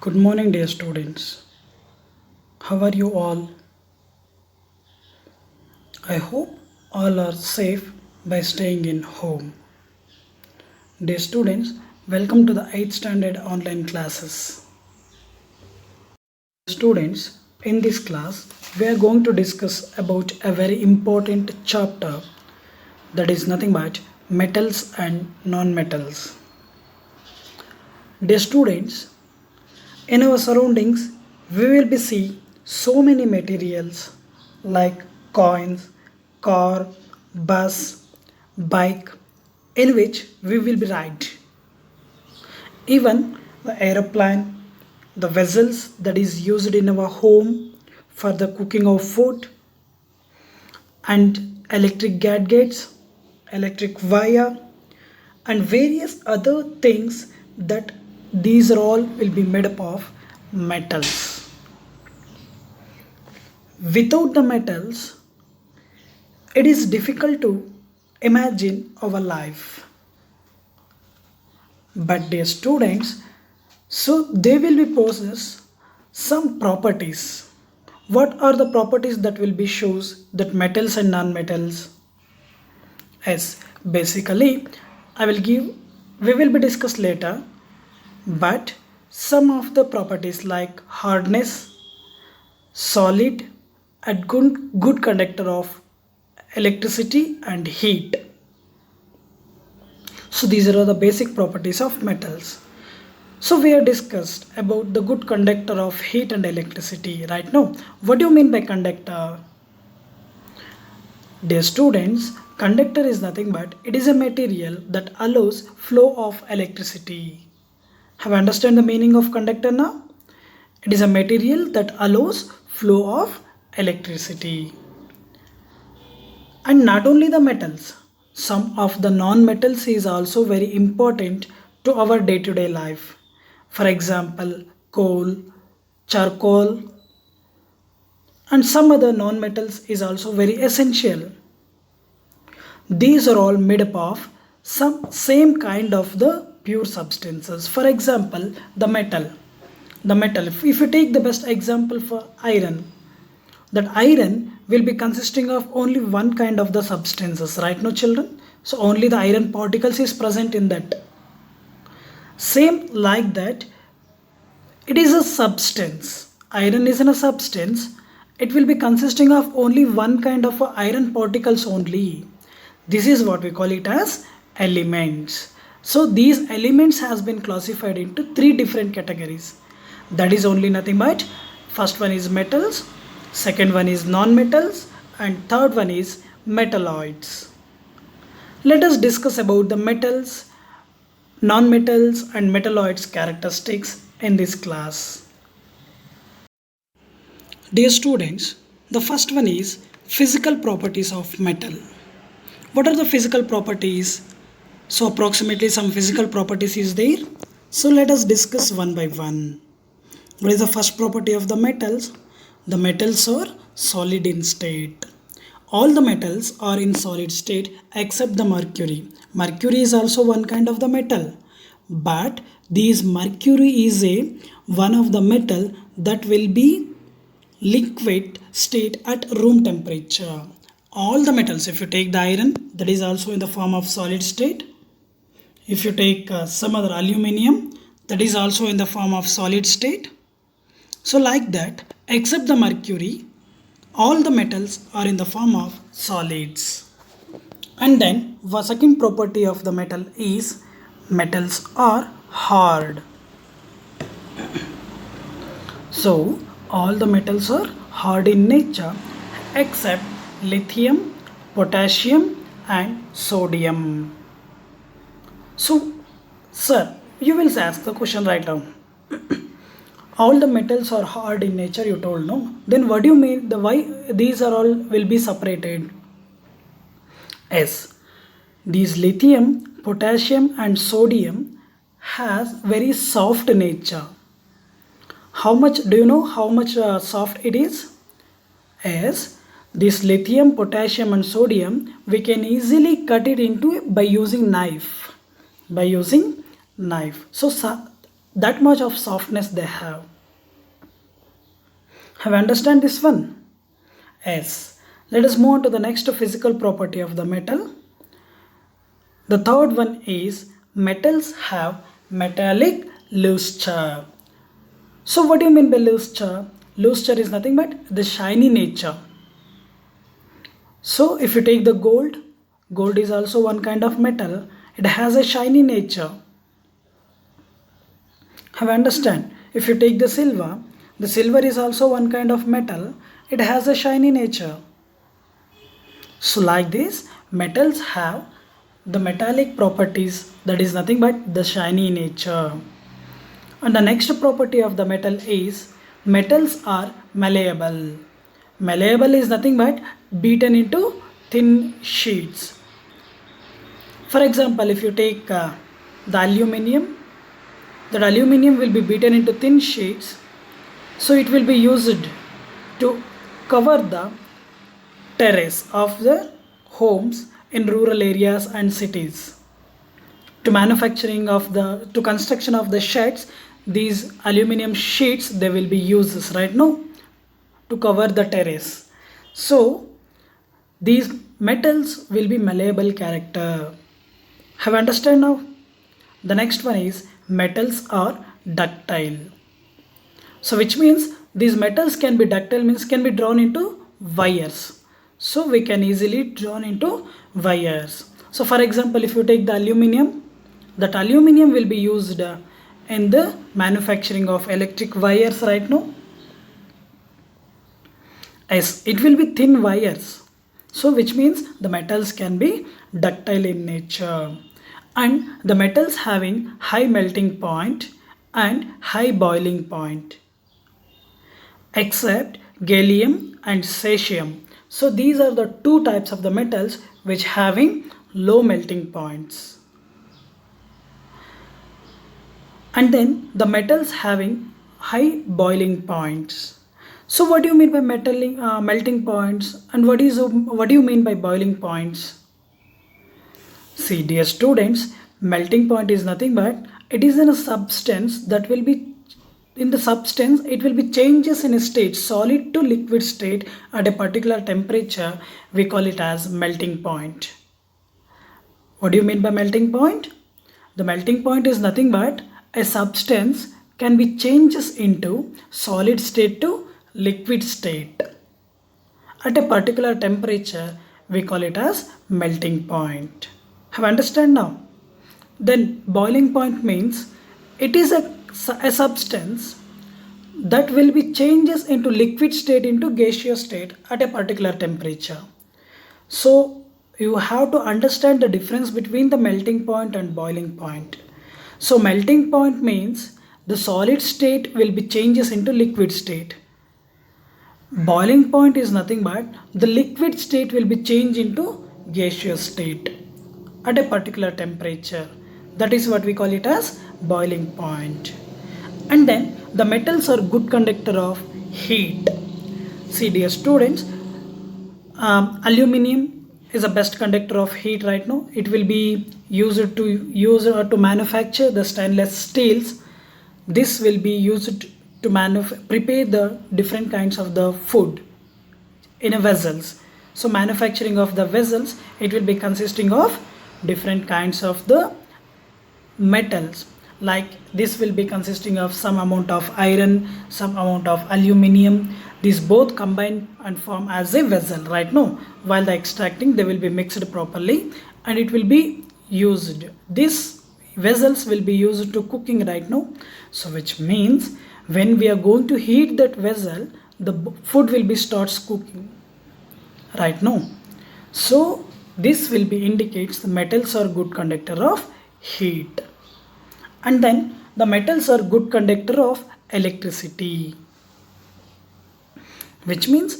Good morning, dear students. How are you all? I hope all are safe by staying in home. Dear students, welcome to the 8th standard online classes. Students, in this class, we are going to discuss about a very important chapter that is nothing but metals and non-metals. Dear students, in our surroundings, we will be see so many materials like coins, car, bus, bike, in which we will be ride. Even the aeroplane, the vessels that is used in our home for the cooking of food, and electric gadgets, electric wire, and various other things that these are all will be made up of metals. Without the metals, it is difficult to imagine our life. But dear students, so they will be possess some properties. What are the properties that will be shows that metals and non-metals? Yes, basically I will give we will be discussed later, but some of the properties like hardness, solid, and good conductor of electricity and heat. So these are the basic properties of metals. So we have discussed about the good conductor of heat and electricity right now. What do you mean by conductor? Dear students, conductor is nothing but it is a material that allows flow of electricity. Have you understand the meaning of conductor now? It is a material that allows flow of electricity. And not only the metals, some of the non-metals is also very important to our day-to-day life. For example, coal, charcoal, and some other non-metals is also very essential. These are all made up of some same kind of the pure substances. For example, the metal. If you take the best example for iron, that iron will be consisting of only one kind of the substances, right now children? So only the iron particles is present in that. Same like that, it is a substance. Iron is in a substance. It will be consisting of only one kind of iron particles only. This is what we call it as elements. So these elements has been classified into three different categories. That is only nothing but first one is metals, second one is non-metals, and third one is metalloids. Let us discuss about the metals, non-metals and metalloids characteristics in this class. Dear students, the first one is physical properties of metal. What are the physical properties? So approximately some physical properties is there. So let us discuss one by one. What is the first property of the metals? The metals are solid in state. All the metals are in solid state except the mercury. Mercury is also one kind of the metal. But this mercury is one of the metal that will be liquid state at room temperature. All the metals, if you take the iron, that is also in the form of solid state. If you take some other aluminium, that is also in the form of solid state. So like that, except the mercury, all the metals are in the form of solids. And then the second property of the metal is metals are hard. So all the metals are hard in nature except lithium, potassium and sodium. So sir, you will ask the question right now. All the metals are hard in nature, you told, no? Then what do you mean the why these are all will be separated? Yes, these lithium, potassium and sodium has very soft nature. How much do you know how much soft it is? Yes, this lithium, potassium and sodium we can easily cut it into by using knife. So that much of softness they have you understand this one? Yes. Let us move on to the next physical property of the metal. The third one is metals have metallic luster. So what do you mean by luster? Luster is nothing but the shiny nature. So if you take the gold, gold is also one kind of metal. It has a shiny nature. Have you understand? If you take the silver is also one kind of metal. It has a shiny nature. So like this, metals have the metallic properties, that is nothing but the shiny nature. And the next property of the metal is metals are malleable. Malleable is nothing but beaten into thin sheets. For example, if you take the aluminium, that aluminium will be beaten into thin sheets, so it will be used to cover the terrace of the homes in rural areas and cities. To construction of the sheds, these aluminium sheets they will be used right now to cover the terrace. So these metals will be malleable character. Have you understand now? The next one is metals are ductile. So which means these metals can be ductile, means can be drawn into wires. So we can easily drawn into wires. So for example, if you take the aluminium, that aluminium will be used in the manufacturing of electric wires right now. Yes, it will be thin wires. So which means the metals can be ductile in nature. And the metals having high melting point and high boiling point, except gallium and cesium. So these are the two types of the metals which having low melting points. And then the metals having high boiling points. So what do you mean by melting points, and what do you mean by boiling points? See, dear students, melting point is nothing but it is in a substance that will be in the substance it will be changes in a state, solid to liquid state at a particular temperature. We call it as melting point. What do you mean by melting point? The melting point is nothing but a substance can be changes into solid state to liquid state at a particular temperature. We call it as melting point. Have you understand now? Then boiling point means it is a substance that will be changes into liquid state into gaseous state at a particular temperature. So you have to understand the difference between the melting point and boiling point. So melting point means the solid state will be changes into liquid state. Boiling point is nothing but the liquid state will be changed into gaseous state at a particular temperature. That is what we call it as boiling point. And then the metals are good conductor of heat. See, dear students, aluminium is the best conductor of heat right now. It will be used to manufacture the stainless steels. This will be used to prepare the different kinds of the food in a vessels. So manufacturing of the vessels, it will be consisting of different kinds of the metals. Like this will be consisting of some amount of iron, some amount of aluminium. These both combine and form as a vessel right now. While the extracting, they will be mixed properly and it will be used. These vessels will be used to cooking right now. So which means when we are going to heat that vessel, the food will be starts cooking right now. So this will be indicates the metals are good conductor of heat. And then the metals are good conductor of electricity, which means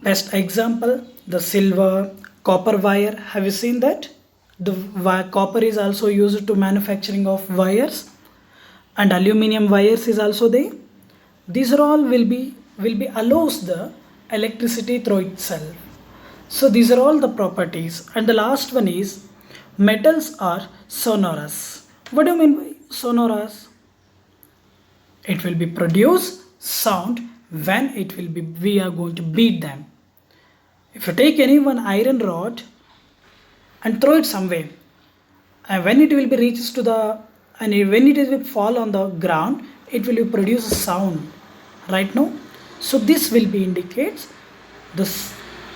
best example the silver, copper wire. Have you seen that? The copper is also used to manufacturing of wires, and aluminium wires is also there. These are all will be allows the electricity through itself. So these are all the properties. And the last one is metals are sonorous. What do you mean by sonorous? It will be produce sound when we are going to beat them. If you take any one iron rod and throw it somewhere, and when it will be reaches to the and when it will fall on the ground, it will produce a sound, right now. So this will be indicates the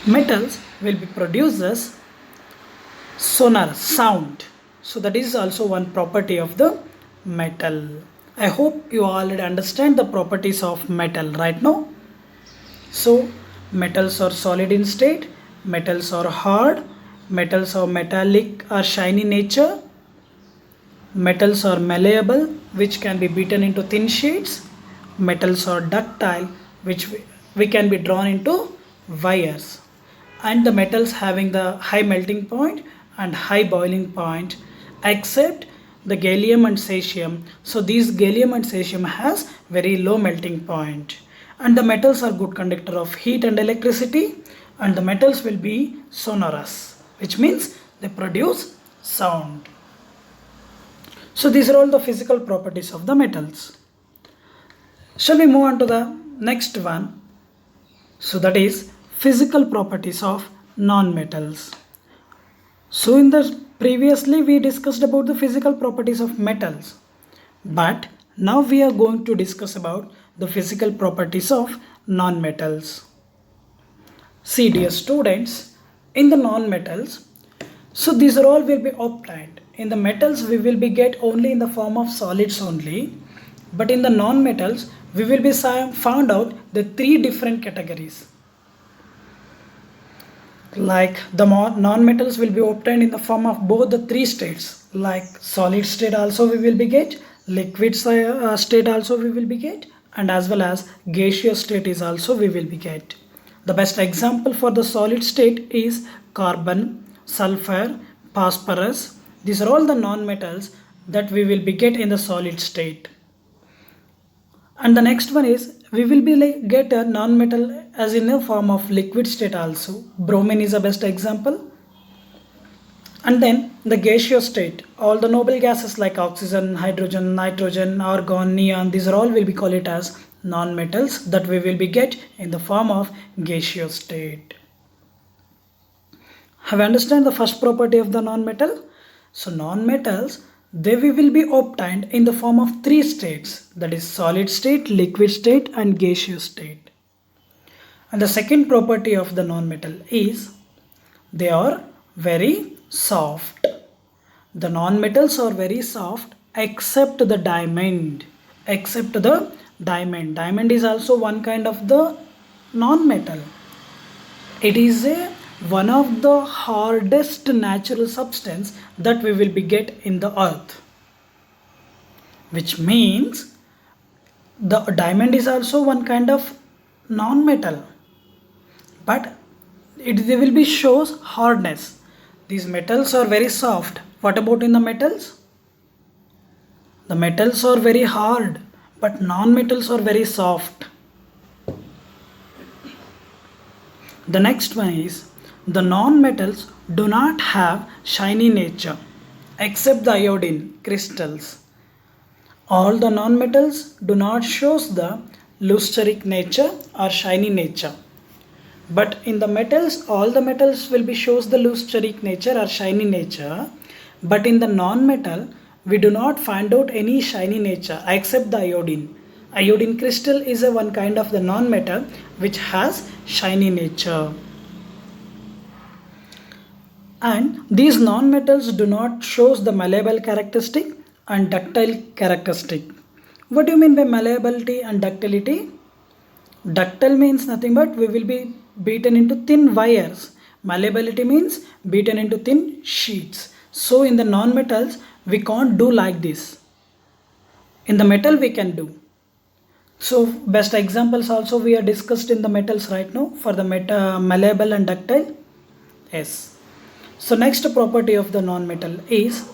metals will be produces sonar sound. So that is also one property of the metal. I hope you already understand the properties of metal right now. So metals are solid in state, metals are hard, metals are metallic or shiny nature, metals are malleable which can be beaten into thin sheets, metals are ductile which we can be drawn into wires, and the metals having the high melting point and high boiling point except the gallium and cesium. So these gallium and cesium has very low melting point, and the metals are good conductor of heat and electricity, and the metals will be sonorous, which means they produce sound. So these are all the physical properties of the metals. Shall we move on to the next one? So that is physical properties of non-metals. So in the previously we discussed about the physical properties of metals, but now we are going to discuss about the physical properties of non-metals. See dear students, in the non-metals, so these are all will be obtained. In the metals we will be get only in the form of solids only, but in the non-metals we will be found out the three different categories. Like the non-metals will be obtained in the form of both the three states, like solid state also we will be get, liquid state also we will be get, and as well as gaseous state is also we will be get. The best example for the solid state is carbon, sulfur, phosphorus. These are all the non-metals that we will be get in the solid state. And the next one is we will be get a non-metal as in a form of liquid state also. Bromine is the best example. And then the gaseous state, all the noble gases like oxygen, hydrogen, nitrogen, argon, neon, these are all will be called it as non-metals that we will be get in the form of gaseous state. Have you understand the first property of the non-metal? So non-metals, they will be obtained in the form of three states, that is solid state, liquid state and gaseous state. And the second property of the non-metal is they are very soft. The non-metals are very soft except the diamond. Except the diamond. Diamond is also one kind of the non-metal. It is one of the hardest natural substance that we will be get in the earth, which means the diamond is also one kind of non-metal, but they will be shows hardness. These metals are very soft. What about in the metals? The metals are very hard, but non-metals are very soft. The next one is the non-metals do not have shiny nature except the iodine crystals. All the non-metals do not show the lusteric nature or shiny nature. But in the metals, all the metals will be shows the lusteric nature or shiny nature. But in the non-metal, we do not find out any shiny nature except the iodine. Iodine crystal is a one kind of the non-metal which has shiny nature. And these non-metals do not show the malleable characteristic and ductile characteristic. What do you mean by malleability and ductility? Ductile means nothing but we will be beaten into thin wires. Malleability means beaten into thin sheets. So in the non-metals we can't do like this. In the metal we can do. So best examples also we are discussed in the metals right now for the malleable and ductile. Yes. So next property of the non-metal is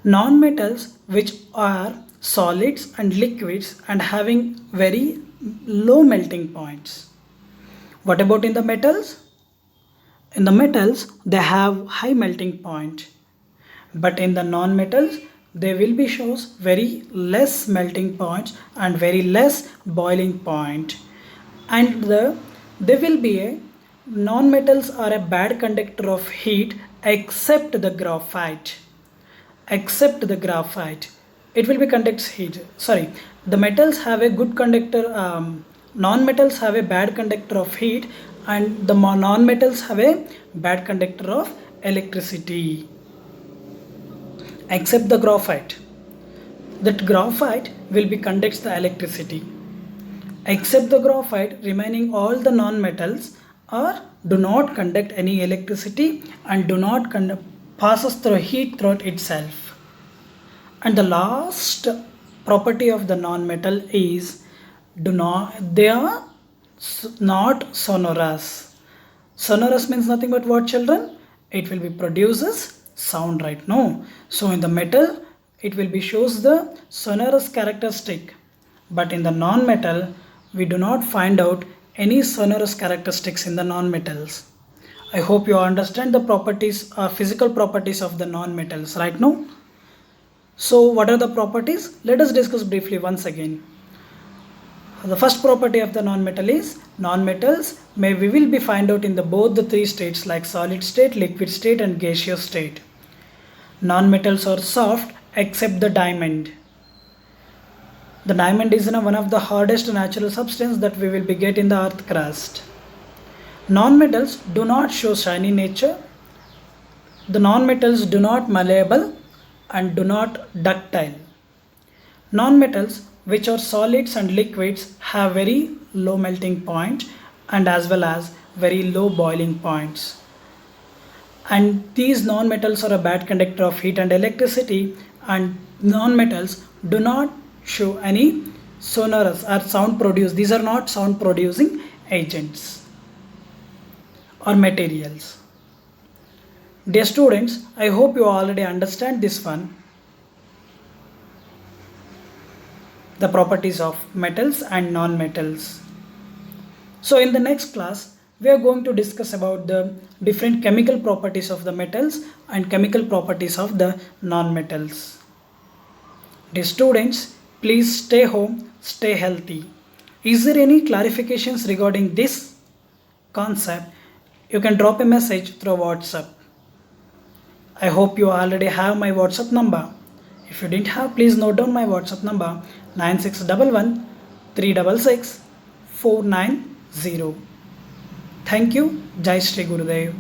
non-metals which are solids and liquids and having very low melting points. What about in the metals? In the metals they have high melting point, but in the non-metals they will be shows very less melting points and very less boiling point. And there will be a non-metals are a bad conductor of heat except the graphite. Except the graphite, it will be conducts heat. Sorry, the metals have a good conductor. Non-metals have a bad conductor of heat, and the non-metals have a bad conductor of electricity. Except the graphite, that graphite will be conducts the electricity. Except the graphite, remaining all the non-metals are do not conduct any electricity and do not passes through heat through itself. And the last property of the non-metal is they are not sonorous. Sonorous means nothing but what, children? It will be produces sound, right? No. So in the metal it will be shows the sonorous characteristic, but in the non-metal we do not find out any sonorous characteristics in the non-metals. I hope you understand the properties or physical properties of the non-metals right now. So what are the properties? Let us discuss briefly once again. The first property of the non-metal is non-metals we will be find out in the both the three states like solid state, liquid state and gaseous state. Non-metals are soft except the diamond. The diamond is one of the hardest natural substance that we will be get in the earth crust. Non-metals do not show shiny nature. The non-metals do not malleable and do not ductile. Non-metals which are solids and liquids have very low melting point and as well as very low boiling points. And these non-metals are a bad conductor of heat and electricity, and non-metals do not show any sonorous or sound produce. These are not sound producing agents or materials. Dear students, I hope you already understand this one, the properties of metals and non-metals. So in the next class, we are going to discuss about the different chemical properties of the metals and chemical properties of the non-metals. Dear students, please stay home, stay healthy. Is there any clarifications regarding this concept? You can drop a message through WhatsApp. I hope you already have my WhatsApp number. If you didn't have, please note down my WhatsApp number 9611 366 490. Thank you. Jai Shri Gurudev.